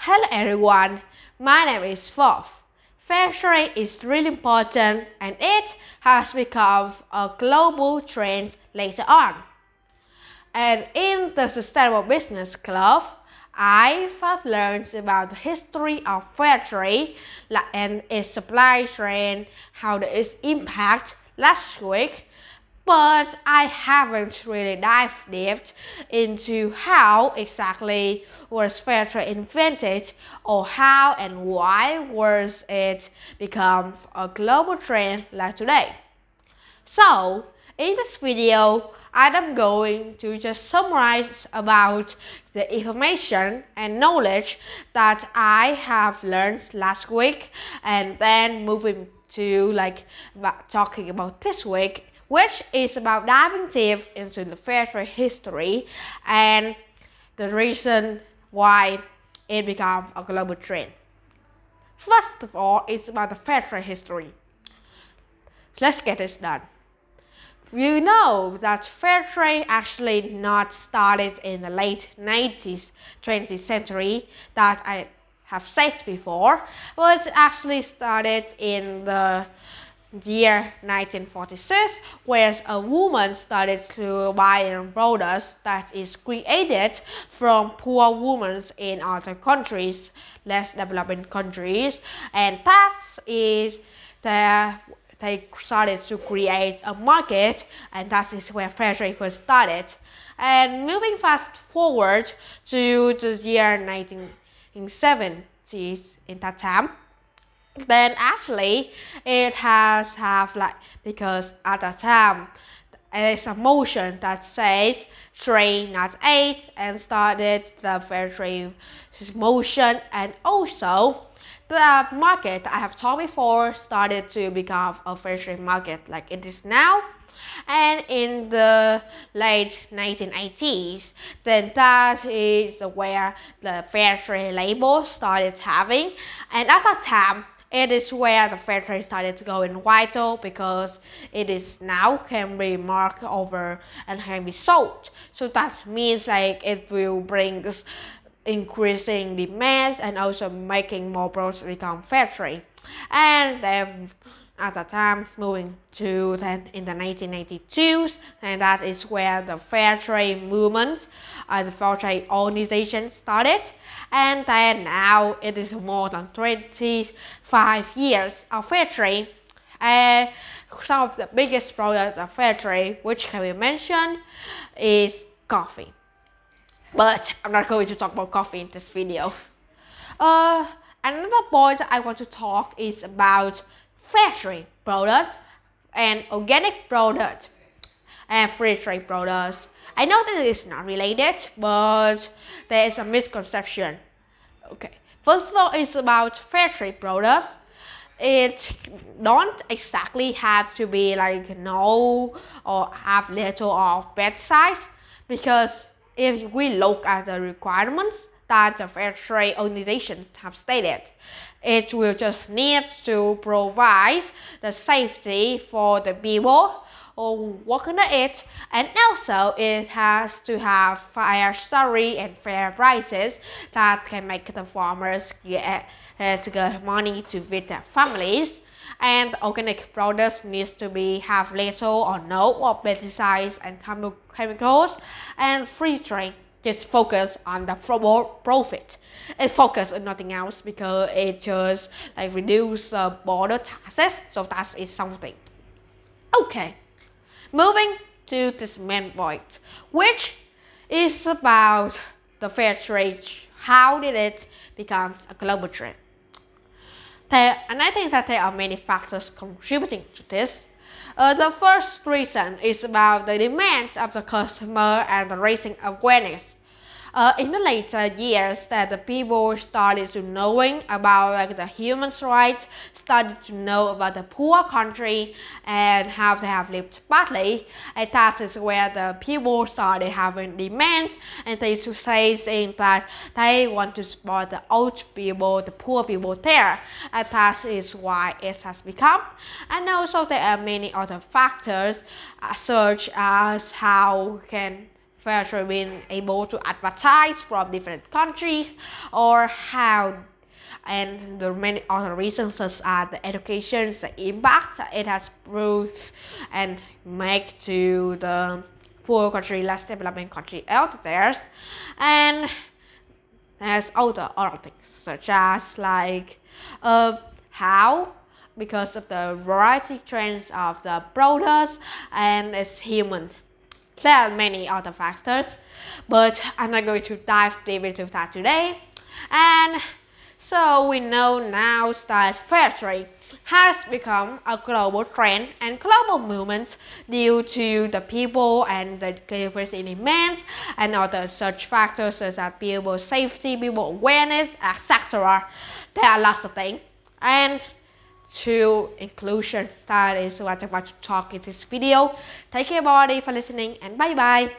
Hello everyone, my name is Fof. Fair trade is really important and it has become a global trend later on. And in the Sustainable Business Club, I have learned about the history of fair trade and its supply chain, how its impact last week. But I haven't really dived deep into how exactly was fair trade invented or how and why was it become a global trend like today. So, in this video, I am going to just summarize about the information and knowledge that I have learned last week and then moving to talking about this week, which is about diving deep into the fair trade history and the reason why it became a global trend. First of all, it's about the fair trade history. Let's get this done. You know that fair trade actually not started in the late 90s, 20th century that I have said before, but it actually started in the year 1946, where a woman started to buy products that is created from poor women in other countries, less developing countries, and that is they started to create a market, and that is where fair trade was started. And moving fast forward to the year 1970s, in that time, then actually it has because at that time there's a motion that says trade not aid and started the fair trade motion, and also the market I have talked before started to become a fair trade market like it is now. And in the late 1980s, then that is where the fair trade label started having. And at that time, it is where the fair trade started to go in vital because it is now can be marked over and can be sold. So that means it will bring increasing demands and also making more products become fair trade. And then at the time moving to then in the 1992s, and that is where the fair trade movement and the fair trade organization started. And then now it is more than 25 years of fair trade. And some of the biggest products of fair trade which can be mentioned is coffee. But I'm not going to talk about coffee in this video. Another point I want to talk is about fair trade products and organic products and free trade products. I know that it is not related, but there is a misconception. Okay, first of all, it's about fair trade products. It don't exactly have to be no or have little of bad size, because if we look at the requirements that the fair trade organization have stated, it will just need to provide the safety for the people who work under it, and also it has to have fair salary and fair prices that can make the farmers get money to feed their families. And organic products needs to have little or no of pesticides and chemicals, and free trade just focus on the profit. It focus on nothing else because it just reduce border taxes, so that is something. Okay, moving to this main point, which is about the fair trade. How did it become a global trend? And I think that there are many factors contributing to this. The first reason is about the demand of the customer and the raising awareness. In the later years, that the people started to knowing about the human rights, started to know about the poor country and how they have lived badly, and that is where the people started having demand, and they saying that they want to support the old people, the poor people there, and that is why it has become. And also there are many other factors, such as how can fair trade being able to advertise from different countries, or how, and the many other reasons such as the education, the impact it has proved and make to the poor country, less developing country out there. And there's other things such as like how, because of the variety trends of the products and its human. There are many other factors, but I'm not going to dive deep into that today. And so we know now that fair trade has become a global trend and global movement due to the people and the difference in demands and other such factors such as people safety, people awareness, etc. There are lots of things. And to inclusion, that is what I'm about to talk in this video. Thank you everybody for listening, and bye bye.